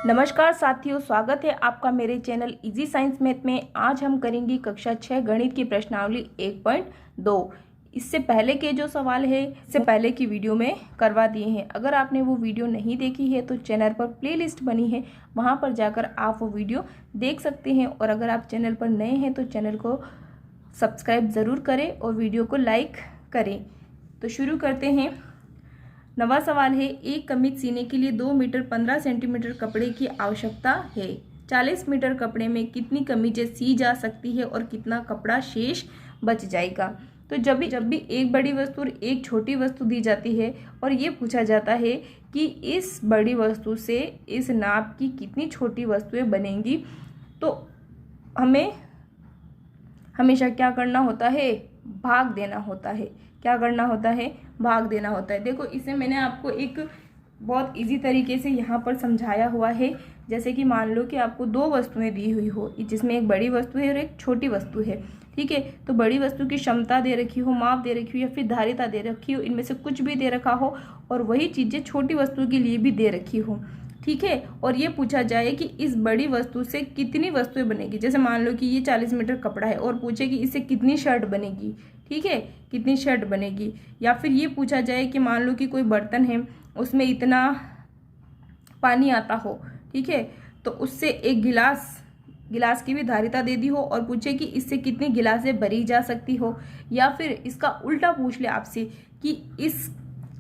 नमस्कार साथियों, स्वागत है आपका मेरे चैनल इजी साइंस मैथ में। आज हम करेंगे कक्षा 6 गणित की प्रश्नावली 1.2। इससे पहले के जो सवाल है इससे पहले की वीडियो में करवा दिए हैं। अगर आपने वो वीडियो नहीं देखी है तो चैनल पर प्लेलिस्ट बनी है, वहाँ पर जाकर आप वो वीडियो देख सकते हैं। और अगर आप चैनल पर नए हैं तो चैनल को सब्सक्राइब ज़रूर करें और वीडियो को लाइक करें। तो शुरू करते हैं। नवा सवाल है, एक कमीज सीने के लिए 2 मीटर 15 सेंटीमीटर कपड़े की आवश्यकता है। 40 मीटर कपड़े में कितनी कमीजें सी जा सकती है और कितना कपड़ा शेष बच जाएगा। तो जब भी एक बड़ी वस्तु और एक छोटी वस्तु दी जाती है और ये पूछा जाता है कि इस बड़ी वस्तु से इस नाप की कितनी छोटी वस्तुएं बनेंगी, तो हमें हमेशा क्या करना होता है, भाग देना होता है। क्या करना होता है, भाग देना होता है। देखो, इसे मैंने आपको एक बहुत इजी तरीके से यहाँ पर समझाया हुआ है। जैसे कि मान लो कि आपको 2 वस्तुएं दी हुई हो, जिसमें एक बड़ी वस्तु है और एक छोटी वस्तु है। ठीक है, तो बड़ी वस्तु की क्षमता दे रखी हो, माप दे रखी हो या फिर धारिता दे रखी हो, इनमें से कुछ भी दे रखा हो और वही चीज़ें छोटी वस्तु के लिए भी दे रखी हो। ठीक है, और ये पूछा जाए कि इस बड़ी वस्तु से कितनी वस्तुएं बनेगी। जैसे मान लो कि ये 40 मीटर कपड़ा है और पूछे कि इससे कितनी शर्ट बनेगी। ठीक है, कितनी शर्ट बनेगी। या फिर ये पूछा जाए कि मान लो कि कोई बर्तन है, उसमें इतना पानी आता हो। ठीक है, तो उससे एक गिलास की भी धारिता दे दी हो और पूछे कि इससे कितनी गिलासें भरी जा सकती हो। या फिर इसका उल्टा पूछ ले आपसे कि इस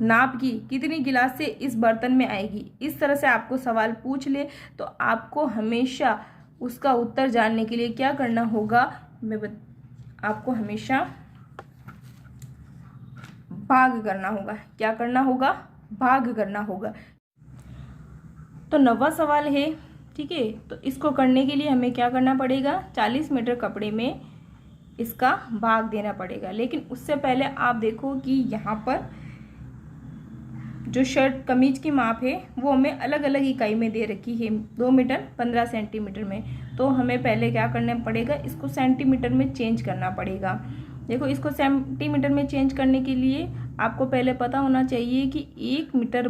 नाप की कितनी गिलासें इस बर्तन में आएगी। इस तरह से आपको सवाल पूछ ले तो आपको हमेशा उसका उत्तर जानने के लिए क्या करना होगा, आपको हमेशा भाग करना होगा। क्या करना होगा, भाग करना होगा। तो 9वां सवाल है। ठीक है, तो इसको करने के लिए हमें क्या करना पड़ेगा, 40 मीटर कपड़े में इसका भाग देना पड़ेगा। लेकिन उससे पहले आप देखो कि यहाँ पर जो शर्ट कमीज की माप है वो हमें अलग अलग इकाई में दे रखी है, 2 मीटर 15 सेंटीमीटर में। तो हमें पहले क्या करना पड़ेगा, इसको सेंटीमीटर में चेंज करना पड़ेगा। देखो, इसको सेंटीमीटर में चेंज करने के लिए आपको पहले पता होना चाहिए कि 1 मीटर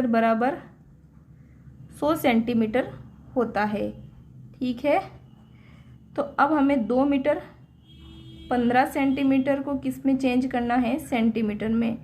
बराबर 100 सेंटीमीटर होता है। ठीक है, तो अब हमें 2 मीटर 15 सेंटीमीटर को किस में चेंज करना है, सेंटीमीटर में।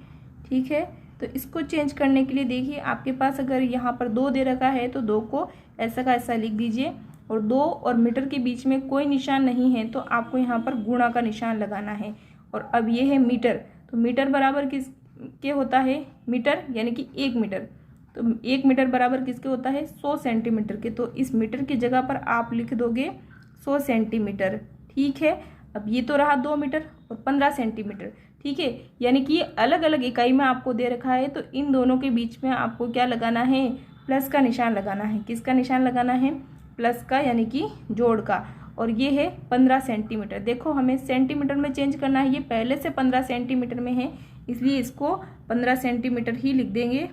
ठीक है, तो इसको चेंज करने के लिए देखिए, आपके पास अगर यहाँ पर 2 दे रखा है तो 2 को ऐसा का ऐसा लिख दीजिए। और 2 और मीटर के बीच में कोई निशान नहीं है तो आपको यहाँ पर गुणा का निशान लगाना है। और अब ये है मीटर, तो मीटर बराबर किसके होता है, मीटर यानी कि 1 मीटर। तो 1 मीटर बराबर किसके होता है, 100 सेंटीमीटर के। तो इस मीटर की जगह पर आप लिख दोगे 100 सेंटीमीटर। ठीक है, अब ये तो रहा 2 मीटर और 15 सेंटीमीटर। ठीक है, यानी कि ये अलग अलग इकाई में आपको दे रखा है, तो इन दोनों के बीच में आपको क्या लगाना है, प्लस का निशान लगाना है। किसका निशान लगाना है, प्लस का, यानी कि जोड़ का। और ये है 15 सेंटीमीटर। देखो, हमें सेंटीमीटर में चेंज करना है, ये पहले से 15 सेंटीमीटर में है इसलिए इसको 15 सेंटीमीटर ही लिख देंगे,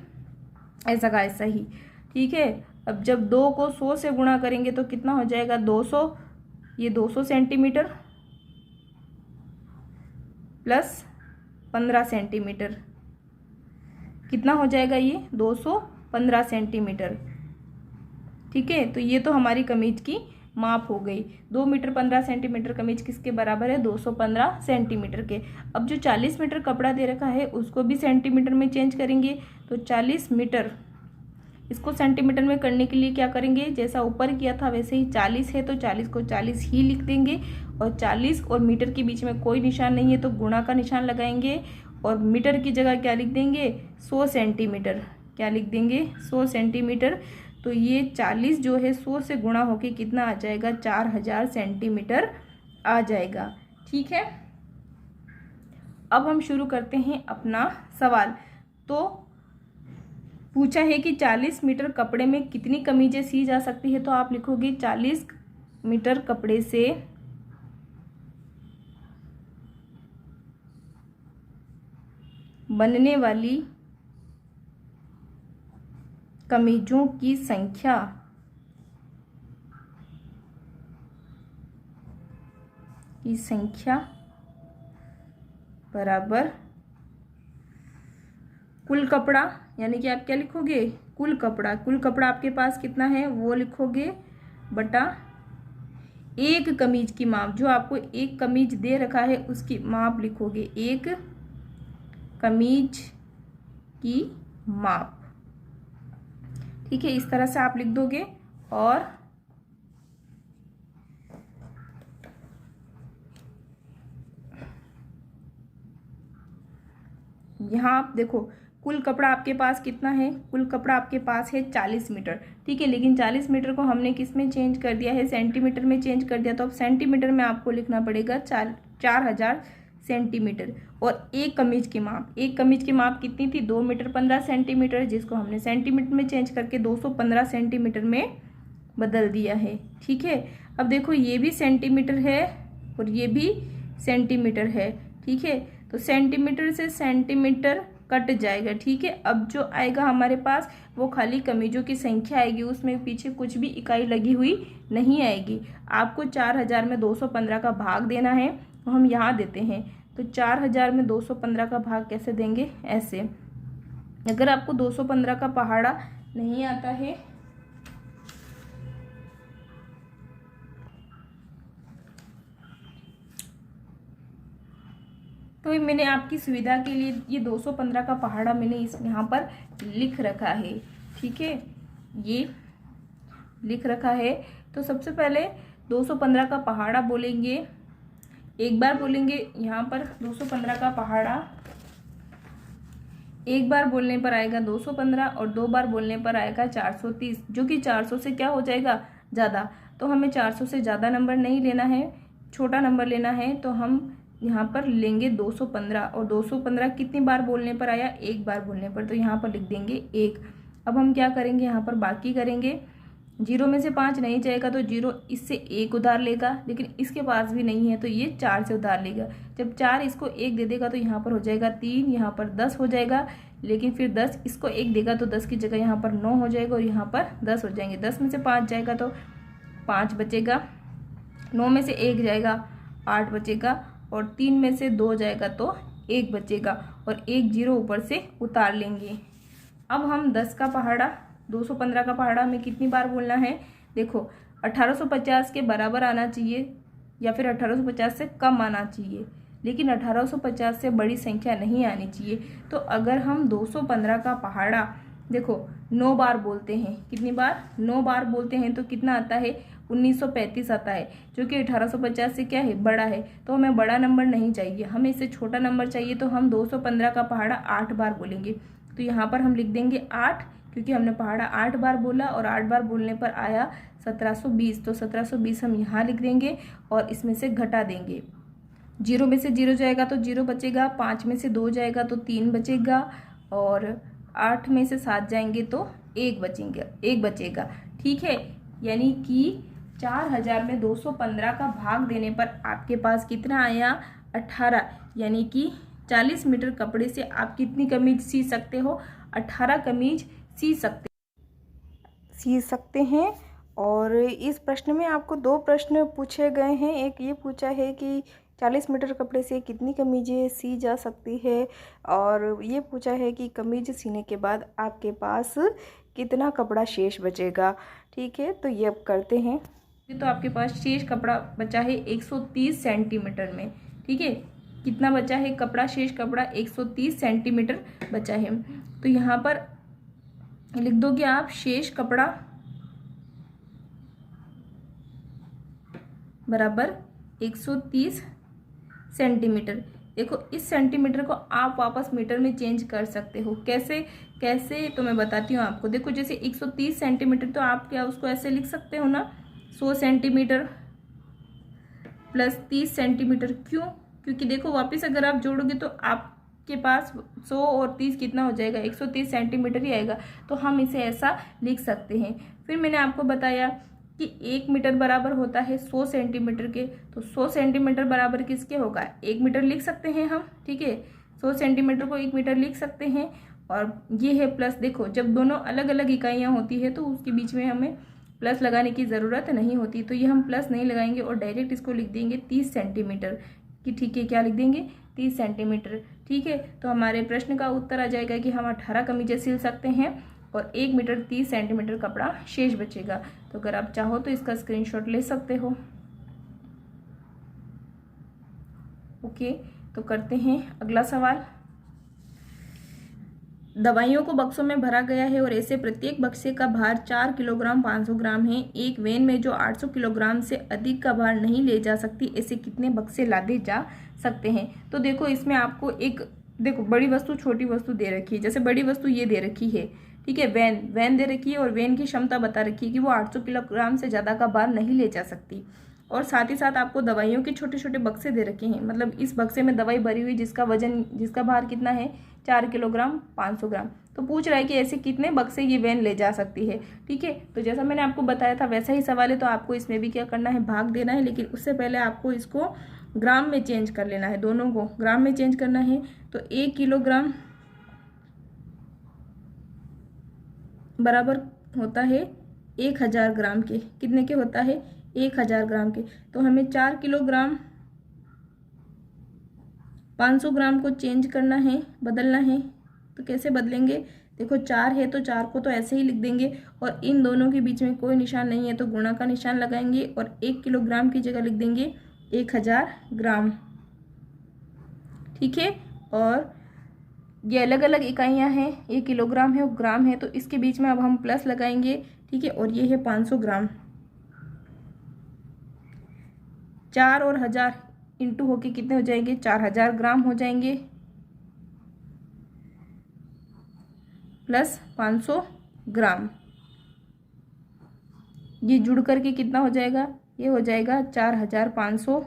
ऐसा का ऐसा ही। ठीक है, अब जब 2 को 100 से गुणा करेंगे तो कितना हो जाएगा, 200। ये 200 सेंटीमीटर प्लस 15 सेंटीमीटर कितना हो जाएगा, ये 215 सेंटीमीटर। ठीक है, तो ये तो हमारी कमीज की माप हो गई। 2 मीटर 15 सेंटीमीटर कमीज किसके बराबर है, 215 सेंटीमीटर के। अब जो 40 मीटर कपड़ा दे रखा है उसको भी सेंटीमीटर में चेंज करेंगे। तो 40 मीटर, इसको सेंटीमीटर में करने के लिए क्या करेंगे, जैसा ऊपर किया था वैसे ही 40 है तो 40 को 40 ही लिख देंगे। और 40 और मीटर के बीच में कोई निशान नहीं है तो गुणा का निशान लगाएंगे। और मीटर की जगह क्या लिख देंगे, 100 सेंटीमीटर। क्या लिख देंगे, 100 सेंटीमीटर। तो ये 40 जो है 100 से गुणा होके कितना आ जाएगा, 4000 सेंटीमीटर आ जाएगा। ठीक है, अब हम शुरू करते हैं अपना सवाल। तो पूछा है कि 40 मीटर कपड़े में कितनी कमीजें सी जा सकती है। तो आप लिखोगे 40 मीटर कपड़े से बनने वाली कमीजों की संख्या बराबर कुल कपड़ा, यानी कि आप क्या लिखोगे, कुल कपड़ा। कुल कपड़ा आपके पास कितना है वो लिखोगे बटा एक कमीज की माप, जो आपको एक कमीज दे रखा है उसकी माप लिखोगे, एक कमीज की माप। ठीक है, इस तरह से आप लिख दोगे। और यहाँ आप देखो कुल कपड़ा आपके पास कितना है, कुल कपड़ा आपके पास है 40 मीटर। ठीक है, लेकिन 40 मीटर को हमने किस में चेंज कर दिया है, सेंटीमीटर में चेंज कर दिया। तो अब सेंटीमीटर में आपको लिखना पड़ेगा 4000 सेंटीमीटर। और एक कमीज की माप, एक कमीज की माप कितनी थी, 2 मीटर 15 सेंटीमीटर, जिसको हमने सेंटीमीटर में चेंज करके 215 सेंटीमीटर में बदल दिया है। ठीक है, अब देखो ये भी सेंटीमीटर है और ये भी सेंटीमीटर है। ठीक है, तो सेंटीमीटर से सेंटीमीटर कट जाएगा। ठीक है, अब जो आएगा हमारे पास वो खाली कमीजों की संख्या आएगी, उसमें पीछे कुछ भी इकाई लगी हुई नहीं आएगी। आपको 4000 में 215 का भाग देना है, तो हम यहाँ देते हैं। तो 4000 में 215 का भाग कैसे देंगे, ऐसे। अगर आपको 215 का पहाड़ा नहीं आता है तो मैंने आपकी सुविधा के लिए ये 215 का पहाड़ा मैंने इस यहाँ पर लिख रखा है। ठीक है, ये लिख रखा है। तो सबसे पहले 215 का पहाड़ा बोलेंगे, एक बार बोलेंगे यहाँ पर 215 का पहाड़ा, एक बार बोलने पर आएगा 215 और 2 बार बोलने पर आएगा 430, जो कि 400 से क्या हो जाएगा, ज़्यादा। तो हमें 400 से ज़्यादा नंबर नहीं लेना है, छोटा नंबर लेना है। तो हम यहाँ पर लेंगे 215, और 215 कितनी बार बोलने पर आया, एक बार बोलने पर, तो यहाँ पर लिख देंगे 1। अब हम क्या करेंगे, यहाँ पर बाकी करेंगे। 0 में से 5 नहीं जाएगा तो 0 इससे 1 उधार लेगा, लेकिन इसके पास भी नहीं है तो ये 4 से उधार लेगा। जब 4 इसको 1 दे देगा तो यहाँ पर हो जाएगा 3, यहाँ पर 10 हो जाएगा। लेकिन फिर 10 इसको 1 देगा तो 10 की जगह यहाँ पर 9 हो जाएगा और यहाँ पर 10 हो जाएंगे। 10 में से 5 जाएगा तो 5 बचेगा, 9 में से 1 जाएगा 8 बचेगा, और 3 में से 2 जाएगा तो 1 बचेगा, और 1 0 ऊपर से उतार लेंगे। अब हम 10 का पहाड़ा, 215 का पहाड़ा हमें कितनी बार बोलना है, देखो 1850 के बराबर आना चाहिए या फिर 1850 से कम आना चाहिए, लेकिन 1850 से बड़ी संख्या नहीं आनी चाहिए। तो अगर हम 215 का पहाड़ा देखो 9 बार बोलते हैं, कितनी बार, 9 बार बोलते हैं, तो कितना आता है, 1935 आता है, जो कि 1850 से क्या है, बड़ा है। तो हमें बड़ा नंबर नहीं चाहिए, हमें इससे छोटा नंबर चाहिए। तो हम 215 का पहाड़ा 8 बार बोलेंगे। तो यहाँ पर हम लिख देंगे 8, क्योंकि हमने पहाड़ा 8 बार बोला और 8 बार बोलने पर आया 1720। तो 1720 हम यहाँ लिख देंगे और इसमें से घटा देंगे। 0 में से 0 जाएगा तो 0 बचेगा, 5 में से 2 जाएगा तो 3 बचेगा, और 8 में से 7 जाएंगे तो 1 बचेगा। ठीक है, यानी कि 4000 में 215 का भाग देने पर आपके पास कितना आया, 18। यानी कि 40 मीटर कपड़े से आप कितनी कमीज सी सकते हो, 18 कमीज सी सकते हैं। और इस प्रश्न में आपको 2 प्रश्न पूछे गए हैं। एक ये पूछा है कि 40 मीटर कपड़े से कितनी कमीजें सी जा सकती है, और ये पूछा है कि कमीज सीने के बाद आपके पास कितना कपड़ा शेष बचेगा। ठीक है, तो ये अब करते हैं। तो आपके पास शेष कपड़ा बचा है 130 सेंटीमीटर में। ठीक है, कितना बचा है कपड़ा, शेष कपड़ा 130 सेंटीमीटर बचा है। तो यहाँ पर लिख दोगे आप शेष कपड़ा बराबर 130 सेंटीमीटर। देखो इस सेंटीमीटर को आप वापस मीटर में चेंज कर सकते हो। कैसे तो मैं बताती हूँ आपको। देखो जैसे 130 सेंटीमीटर, तो आप क्या उसको ऐसे लिख सकते हो ना, 100 सेंटीमीटर प्लस 30 सेंटीमीटर। क्यों, क्योंकि देखो वापस अगर आप जोड़ोगे तो आपके पास 100 और 30 कितना हो जाएगा, 130 सेंटीमीटर ही आएगा। तो हम इसे ऐसा लिख सकते हैं। फिर मैंने आपको बताया कि 1 मीटर बराबर होता है 100 सेंटीमीटर के। तो 100 सेंटीमीटर बराबर किसके होगा, 1 मीटर लिख सकते हैं हम। ठीक है, 100 सेंटीमीटर को 1 मीटर लिख सकते हैं। और ये है प्लस, देखो जब दोनों अलग अलग इकाइयाँ होती है तो उसके बीच में हमें प्लस लगाने की ज़रूरत नहीं होती। तो ये हम प्लस नहीं लगाएंगे और डायरेक्ट इसको लिख देंगे 30 सेंटीमीटर। कि ठीक है, क्या लिख देंगे 30 सेंटीमीटर। ठीक है, तो हमारे प्रश्न का उत्तर आ जाएगा कि हम 18 कमीजें सिल सकते हैं और 1 मीटर 30 सेंटीमीटर कपड़ा शेष बचेगा। तो अगर आप चाहो तो इसका स्क्रीनशॉट ले सकते हो। ओके, तो करते हैं अगला सवाल। दवाइयों को बक्सों में भरा गया है और ऐसे प्रत्येक बक्से का भार 4 किलोग्राम 500 ग्राम है। एक वैन में जो 800 किलोग्राम से अधिक का भार नहीं ले जा सकती, ऐसे कितने बक्से लादे जा सकते हैं। तो देखो, इसमें आपको एक देखो बड़ी वस्तु छोटी वस्तु दे रखी है। जैसे बड़ी वस्तु ये दे रखी है, ठीक है, वैन दे रखी है और वैन की क्षमता बता रखी है कि वो 800 किलोग्राम से ज़्यादा का भार नहीं ले जा सकती। और साथ ही साथ आपको दवाइयों के छोटे छोटे बक्से दे रखे हैं, मतलब इस बक्से में दवाई भरी हुई जिसका भार कितना है 4 किलोग्राम 500 ग्राम। तो पूछ रहा है कि ऐसे कितने बक्से ये वैन ले जा सकती है। ठीक है, तो जैसा मैंने आपको बताया था वैसा ही सवाल है, तो आपको इसमें भी क्या करना है, भाग देना है। लेकिन उससे पहले आपको इसको ग्राम में चेंज कर लेना है, दोनों को ग्राम में चेंज करना है। तो 1 किलोग्राम बराबर होता है 1000 ग्राम के। कितने के होता है, 1000 ग्राम के। तो हमें 4 किलोग्राम 500 ग्राम को चेंज करना है, बदलना है। तो कैसे बदलेंगे, देखो 4 है तो 4 को तो ऐसे ही लिख देंगे और इन दोनों के बीच में कोई निशान नहीं है तो गुणा का निशान लगाएंगे और 1 किलोग्राम की जगह लिख देंगे 1000 ग्राम। ठीक है, और ये अलग अलग इकाइयां हैं, ये किलोग्राम है और ग्राम है, तो इसके बीच में अब हम प्लस लगाएंगे। ठीक है, और ये है 500 ग्राम। 4 और 1000 इंटू होके कितने हो जाएंगे, 4000 ग्राम हो जाएंगे, प्लस 500 ग्राम। ये जुड़ करके कितना हो जाएगा, ये हो जाएगा 4500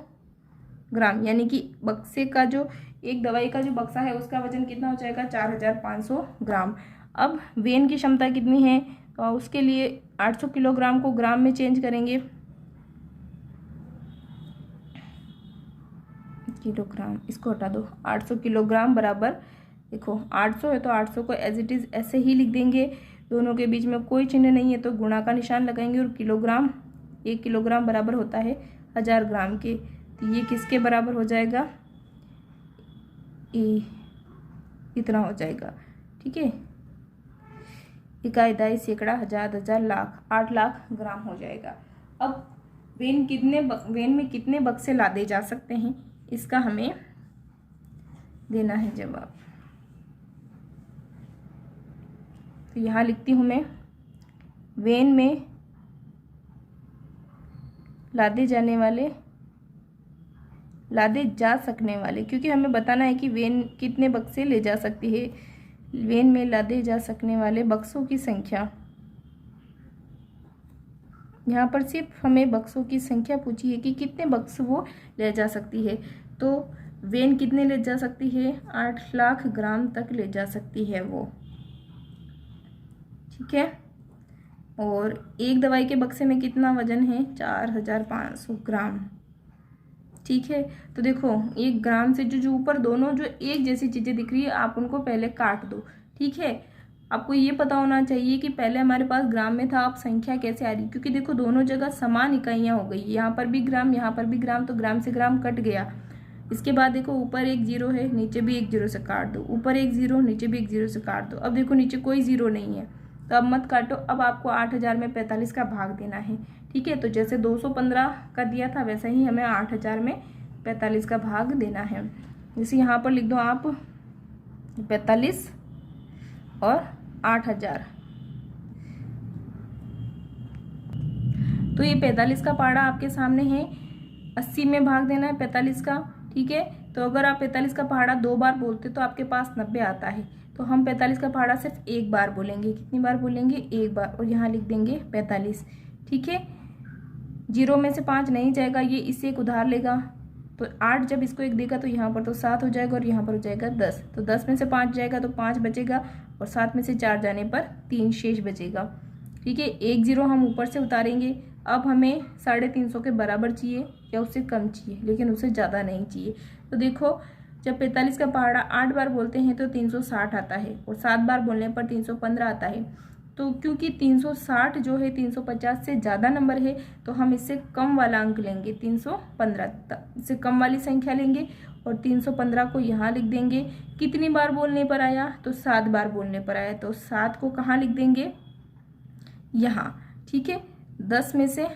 ग्राम। यानी कि बक्से का जो एक दवाई का जो बक्सा है उसका वजन कितना हो जाएगा, 4500 ग्राम। अब वेन की क्षमता कितनी है, तो उसके लिए 800 किलोग्राम को ग्राम में चेंज करेंगे। किलोग्राम, इसको हटा दो, 800 किलोग्राम बराबर, देखो 800 है तो 800 को एज इट इज़ ऐसे ही लिख देंगे। दोनों के बीच में कोई चिन्ह नहीं है तो गुणा का निशान लगाएंगे और किलोग्राम, 1 किलोग्राम बराबर होता है 1000 ग्राम के। तो ये किसके बराबर हो जाएगा, इतना हो जाएगा। ठीक है, इकाई, दाई, सैकड़ा, हजार, हजार, लाख, 8 लाख ग्राम हो जाएगा। अब वेन में कितने बक्से लादे जा सकते हैं, इसका हमें देना है जवाब। तो यहाँ लिखती हूँ मैं, वेन में लादे जा सकने वाले, क्योंकि हमें बताना है कि वेन कितने बक्से ले जा सकती है। वेन में लादे जा सकने वाले बक्सों की संख्या, यहाँ पर सिर्फ हमें बक्सों की संख्या पूछी है कि कितने बक्स वो ले जा सकती है। तो वेन कितने ले जा सकती है, 8 लाख ग्राम तक ले जा सकती है वो। ठीक है, और एक दवाई के बक्से में कितना वजन है, 4500 ग्राम। ठीक है, तो देखो 1 ग्राम से जो ऊपर दोनों जो एक जैसी चीज़ें दिख रही है, आप उनको पहले काट दो। ठीक है, आपको ये पता होना चाहिए कि पहले हमारे पास ग्राम में था, अब संख्या कैसे आ रही, क्योंकि देखो दोनों जगह समान इकाइयाँ हो गई, यहाँ पर भी ग्राम यहाँ पर भी ग्राम, तो ग्राम से ग्राम कट गया। इसके बाद देखो ऊपर 1 0 है, नीचे भी 1 0 से काट दो, ऊपर 1 0, नीचे भी 1 0 से काट दो। अब देखो नीचे कोई 0 नहीं है, तो अब मत काटो। अब आपको 8000 में 45 का भाग देना है। ठीक है, तो जैसे 215 का दिया था वैसा ही हमें 8000 में 45 का भाग देना है। जैसे यहाँ पर लिख दो आप 45 और 8000, तो ये 45 का पहाड़ा आपके सामने है, 80 में भाग देना है 45 का। ठीक है, तो अगर आप 45 का पहाड़ा 2 बार बोलते तो आपके पास 90 आता है, तो हम 45 का पहाड़ा सिर्फ 1 बार बोलेंगे। कितनी बार बोलेंगे, 1 बार, और यहाँ लिख देंगे 45। ठीक है, 0 में से 5 नहीं जाएगा, ये इससे एक उधार लेगा, तो 8 जब इसको 1 देगा तो यहाँ पर तो 7 हो जाएगा और यहाँ पर हो जाएगा 10, तो 10 में से 5 जाएगा तो 5 बचेगा और 7 में से 4 जाने पर 3 शेष बचेगा। ठीक है, 1 0 हम ऊपर से उतारेंगे। अब हमें 350 के बराबर चाहिए या उससे कम चाहिए, लेकिन उससे ज़्यादा नहीं चाहिए। तो देखो जब 45 का पहाड़ा 8 बार बोलते हैं तो 360 आता है और 7 बार बोलने पर 315 आता है। तो क्योंकि 360 जो है 350 से ज़्यादा नंबर है तो हम इससे कम वाला अंक लेंगे, 315 इससे कम वाली संख्या लेंगे और 315 को यहाँ लिख देंगे। कितनी बार बोलने पर आया, तो 7 बार बोलने पर आया, तो 7 को कहाँ लिख देंगे, यहाँ। ठीक है, 10 में से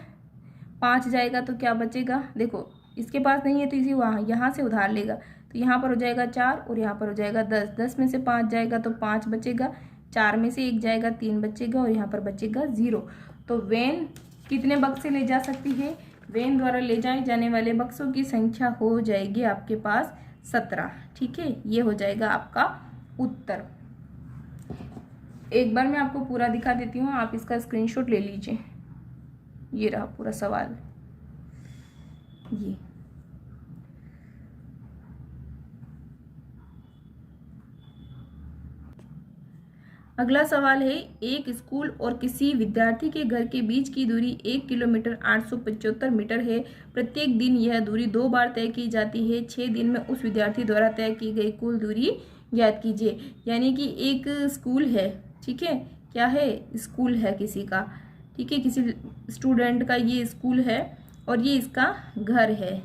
5 जाएगा तो क्या बचेगा, देखो इसके पास नहीं है तो इसी वहाँ यहाँ से उधार लेगा, तो यहाँ पर हो जाएगा 4 और यहाँ पर हो जाएगा 10। 10 में से 5 जाएगा तो 5 बचेगा, 4 में से 1 जाएगा 3 बचेगा और यहाँ पर बचेगा 0। तो वैन कितने बक्से से ले जा सकती है, वैन द्वारा ले जाए जाने वाले बक्सों की संख्या हो जाएगी आपके पास 17। ठीक है, ये हो जाएगा आपका उत्तर। एक बार मैं आपको पूरा दिखा देती हूँ, आप इसका स्क्रीनशॉट ले लीजिए। ये रहा पूरा सवाल। ये अगला सवाल है, एक स्कूल और किसी विद्यार्थी के घर के बीच की दूरी 1 किलोमीटर 875 मीटर है। प्रत्येक दिन यह दूरी 2 बार तय की जाती है। 6 दिन में उस विद्यार्थी द्वारा तय की गई कुल दूरी ज्ञात कीजिए। यानी कि एक स्कूल है, ठीक है, क्या है, स्कूल है किसी का, ठीक है, किसी स्टूडेंट का ये स्कूल है और ये इसका घर है।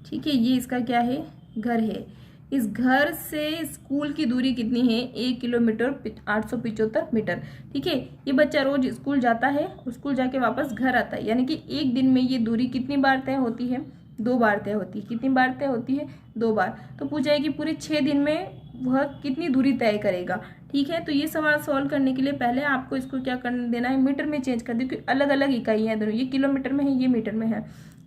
ठीक है, ये इसका क्या है, घर है। इस घर से स्कूल की दूरी कितनी है, 1 किलोमीटर 875 मीटर। ठीक है, ये बच्चा रोज स्कूल जाता है और स्कूल जाके वापस घर आता है, यानी कि एक दिन में ये दूरी कितनी बार तय होती है, 2 बार तय होती है। कितनी बार तय होती है, 2 बार। तो पूछा है कि पूरे 6 दिन में वह कितनी दूरी तय करेगा। ठीक है, तो ये सवाल सॉल्व करने के लिए पहले आपको इसको क्या करने देना है, मीटर में चेंज कर दे, क्योंकि अलग अलग इकाई है दोनों, ये किलोमीटर में है, ये मीटर में है,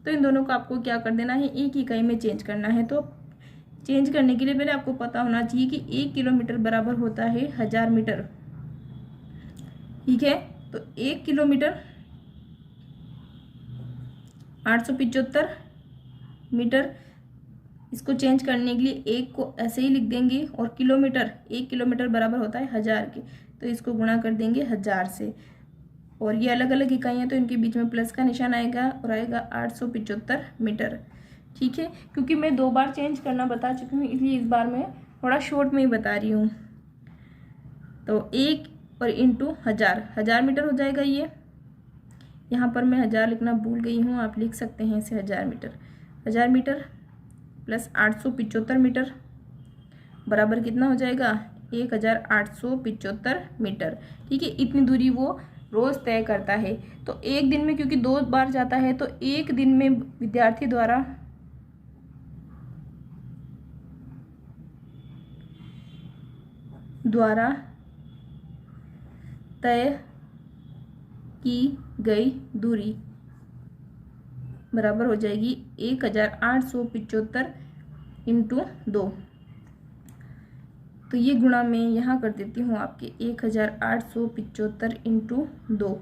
तो इन दोनों को आपको क्या कर देना है, एक इकाई में चेंज करना है। तो चेंज करने के लिए पहले आपको पता होना चाहिए कि 1 किलोमीटर बराबर होता है 1000 मीटर। ठीक है, तो 1 किलोमीटर 875 मीटर, इसको चेंज करने के लिए 1 को ऐसे ही लिख देंगे और किलोमीटर, 1 किलोमीटर बराबर होता है 1000 के, तो इसको गुणा कर देंगे 1000 से। और ये अलग अलग इकाइयाँ तो इनके बीच में प्लस का निशान आएगा और आएगा 875 मीटर। ठीक है, क्योंकि मैं 2 बार चेंज करना बता चुकी हूँ, इसलिए इस बार मैं थोड़ा शॉर्ट में ही बता रही हूँ। तो 1 और इंटू 1000 मीटर हो जाएगा। ये यहाँ पर मैं 1000 लिखना भूल गई हूँ, आप लिख सकते हैं इसे 1000 मीटर। 1000 मीटर प्लस 875 मीटर बराबर कितना हो जाएगा, 1875 मीटर। ठीक है, इतनी दूरी वो रोज तय करता है। तो एक दिन में क्योंकि 2 बार जाता है, तो एक दिन में विद्यार्थी द्वारा तय की गई दूरी बराबर हो जाएगी 1875 इंटू 2। तो ये गुणा मैं यहाँ कर देती हूँ आपके 1875 इंटू 2।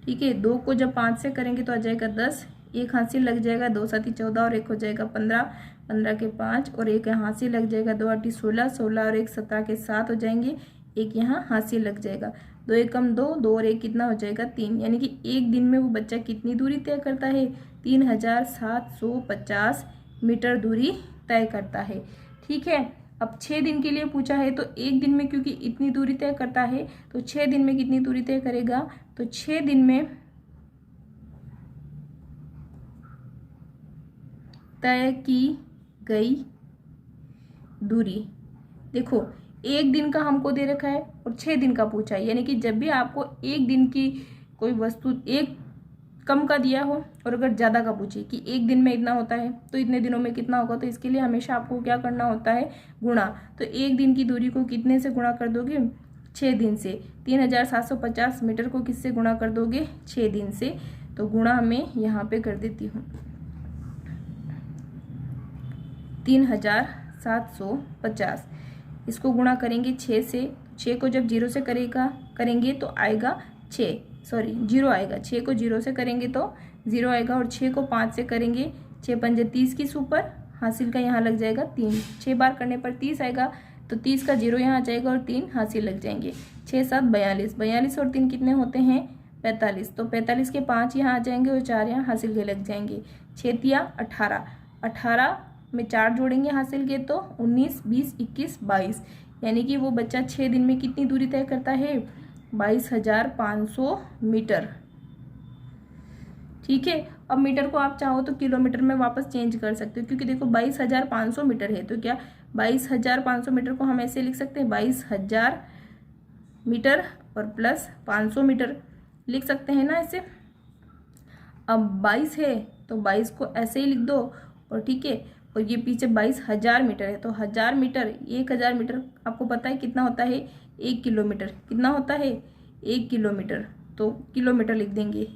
ठीक है, 2 को जब 5 से करेंगे तो आ जाएगा 10, एक हासिल लग जाएगा, 2 7 14 और 1 हो जाएगा 15, 15 के 5 और एक हासिल लग जाएगा, 2 8 16, 16 और 1 17 के 7 हो जाएंगे, एक यहाँ हासिल लग जाएगा, 2 1 कम 2, 2 और 1 कितना हो जाएगा 3। यानी कि एक दिन में वो बच्चा कितनी दूरी तय करता है, 3750 मीटर दूरी तय करता है। ठीक है, अब 6 दिन के लिए पूछा है, तो एक दिन में क्योंकि इतनी दूरी तय करता है, तो 6 दिन में कितनी दूरी तय करेगा, तो 6 दिन में तय की गई दूरी, देखो एक दिन का हमको दे रखा है और 6 दिन का पूछा है, यानी कि जब भी आपको एक दिन की कोई वस्तु एक कम का दिया हो और अगर ज़्यादा का पूछे कि एक दिन में इतना होता है तो इतने दिनों में कितना होगा, तो इसके लिए हमेशा आपको क्या करना होता है, गुणा। तो एक दिन की दूरी को कितने से गुणा कर दोगे, 6 दिन से। 3750 मीटर को किससे गुणा कर दोगे, 6 दिन से। तो गुणा मैं यहाँ पे कर देती हूँ 3750, इसको गुणा करेंगे 6 से, 6 को जब 0 से करेंगे तो आएगा 0 आएगा, 6 को 0 से करेंगे तो 0 आएगा और 6 को 5 से करेंगे, 6 पंजे 30 की सुपर, हासिल का यहाँ लग जाएगा 3, 6 बार करने पर 30 आएगा, तो 30 का 0 यहाँ आ जाएगा और 3 हासिल लग जाएंगे, 6 7 42, 42 और 3 कितने होते हैं 45, तो 45 के 5 यहाँ आ जाएंगे और 4 यहाँ हासिल के लग जाएंगे, 6 तिया 18, 18 में 4 जोड़ेंगे हासिल के तो 19 20 21 22, यानी कि वो बच्चा 6 दिन में कितनी दूरी तय करता है? 22,500 मीटर। ठीक है, अब मीटर को आप चाहो तो किलोमीटर में वापस चेंज कर सकते हो, क्योंकि देखो 22,500 मीटर है, तो क्या 22,500 मीटर को हम ऐसे लिख सकते हैं 22,000 मीटर और प्लस 500 मीटर लिख सकते हैं ना ऐसे। अब 22 है तो 22 को ऐसे ही लिख दो, और ठीक है, और ये पीछे 22,000 मीटर है, तो 1000 मीटर 1000 मीटर आपको पता है कितना होता है? 1 किलोमीटर। कितना होता है? 1 किलोमीटर, तो किलोमीटर लिख देंगे।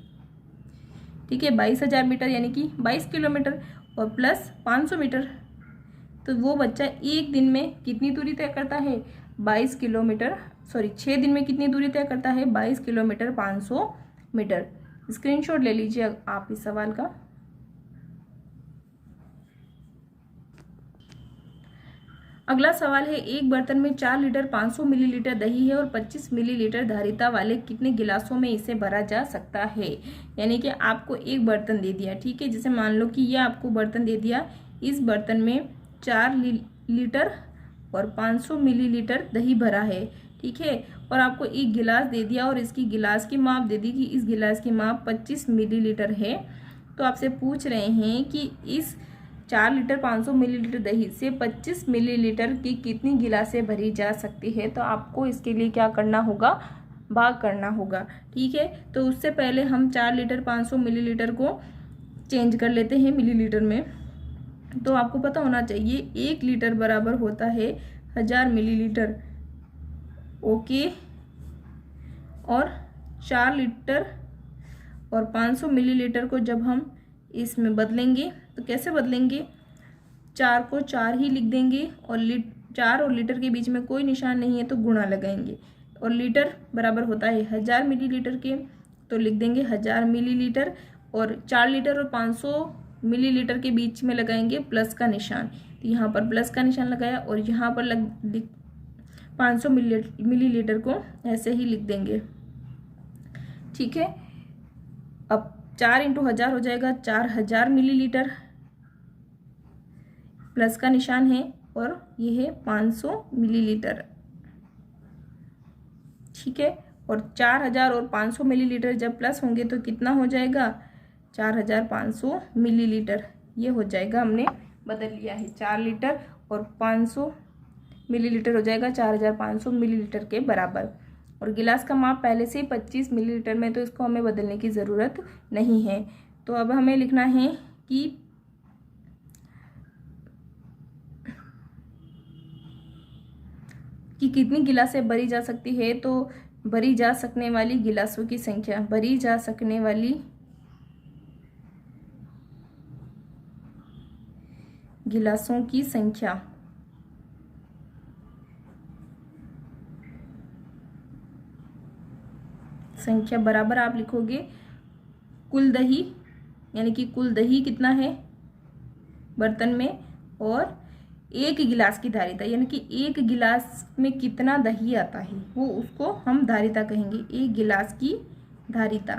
ठीक है, 22,000 मीटर यानी कि 22 किलोमीटर और प्लस 500 मीटर, तो वो बच्चा एक दिन में कितनी दूरी तय करता है? 22 किलोमीटर, सॉरी 6 दिन में कितनी दूरी तय करता है? 22 किलोमीटर 500 मीटर। स्क्रीनशॉट ले लीजिए आप इस सवाल का। अगला सवाल है, एक बर्तन में 4 लीटर 500 मिलीलीटर दही है और 25 मिलीलीटर धारिता वाले कितने गिलासों में इसे भरा जा सकता है? यानी कि आपको एक बर्तन दे दिया, ठीक है, जैसे मान लो कि यह आपको बर्तन दे दिया, इस बर्तन में 4 लीटर और 500 मिलीलीटर दही भरा है, ठीक है, और आपको एक गिलास दे दिया और इसकी गिलास की माप दे दी कि इस गिलास की माप 25 मिलीलीटर है। तो आपसे पूछ रहे हैं कि इस 4 लीटर 500 मिलीलीटर दही से 25 मिलीलीटर की कितनी गिलासें भरी जा सकती है? तो आपको इसके लिए क्या करना होगा? भाग करना होगा। ठीक है, तो उससे पहले हम 4 लीटर 500 मिलीलीटर को चेंज कर लेते हैं मिलीलीटर में। तो आपको पता होना चाहिए 1 लीटर बराबर होता है 1000 मिलीलीटर। ओके, और 4 लीटर और 500 मिलीलीटर को जब हम इसमें बदलेंगे तो कैसे बदलेंगे? 4 को 4 ही लिख देंगे, और 4 और लीटर के बीच में कोई निशान नहीं है तो गुणा लगाएंगे, और लीटर बराबर होता है 1000 मिलीलीटर के, तो लिख देंगे 1000 मिलीलीटर, और 4 लीटर और 500 मिलीलीटर के बीच में लगाएंगे प्लस का निशान, तो यहाँ पर प्लस का निशान लगाया, और यहाँ पर 500 मिलीलीटर को ऐसे ही लिख देंगे। ठीक है, अब 4 × 1000 हो जाएगा 4000 मिलीलीटर, प्लस का निशान है, और ये है 500 मिलीलीटर। ठीक है, और 4000 और 500 मिलीलीटर जब प्लस होंगे तो कितना हो जाएगा? 4500 मिलीलीटर। ये हो जाएगा, हमने बदल लिया है, 4 लीटर और 500 मिलीलीटर हो जाएगा 4500 मिलीलीटर के बराबर। और गिलास का माप पहले से ही 25 मिलीलीटर में, तो इसको हमें बदलने की ज़रूरत नहीं है। तो अब हमें लिखना है कि कितनी गिलासें भरी जा सकती है। तो भरी जा सकने वाली गिलासों की संख्या, भरी जा सकने वाली गिलासों की संख्या बराबर आप लिखोगे कुल दही, यानी कि कुल दही कितना है बर्तन में, और एक गिलास की धारिता, यानी कि एक गिलास में कितना दही आता है वो, उसको हम धारिता कहेंगे, एक गिलास की धारिता।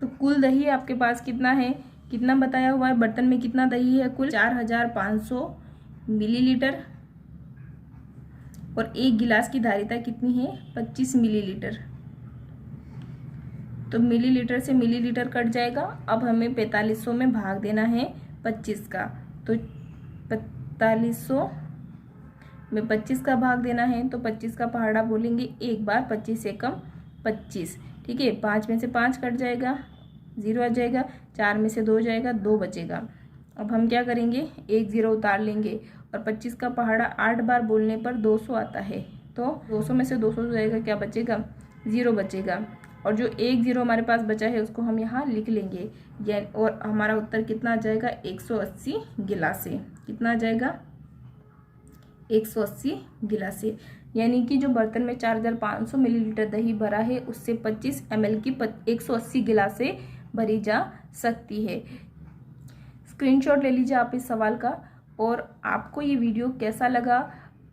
तो कुल दही आपके पास कितना है, कितना बताया हुआ है, बर्तन में कितना दही है? कुल 4500 मिलीलीटर, और एक गिलास की धारिता कितनी है? 25 मिलीलीटर। तो मिलीलीटर से मिलीलीटर कट जाएगा। अब हमें 4500 में भाग देना है 25 का, तो 4500 में 25 का भाग देना है, तो 25 का पहाड़ा बोलेंगे एक बार, 25 से कम 25। ठीक है, 5 में से 5 कट जाएगा, 0 आ जाएगा, 4 में से 2 जाएगा, 2 बचेगा। अब हम क्या करेंगे? 1 0 उतार लेंगे, और 25 का पहाड़ा 8 बार बोलने पर 200 आता है, तो 200 में से 200 जाएगा, क्या बचेगा? 0 बचेगा, और जो 1 0 हमारे पास बचा है उसको हम यहाँ लिख लेंगे, और हमारा उत्तर कितना आ जाएगा? 180 गिलासें। कितना आ जाएगा? 180 गिलासें। यानी कि जो बर्तन में 4500 मिलीलीटर दही भरा है उससे 25 ml की 180 गिलासें भरी जा सकती है। स्क्रीनशॉट ले लीजिए आप इस सवाल का, और आपको ये वीडियो कैसा लगा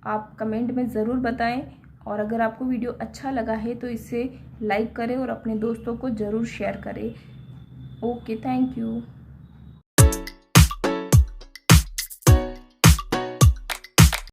आप कमेंट में ज़रूर बताएं, और अगर आपको वीडियो अच्छा लगा है तो इसे लाइक करें और अपने दोस्तों को ज़रूर शेयर करें। Okay, thank you.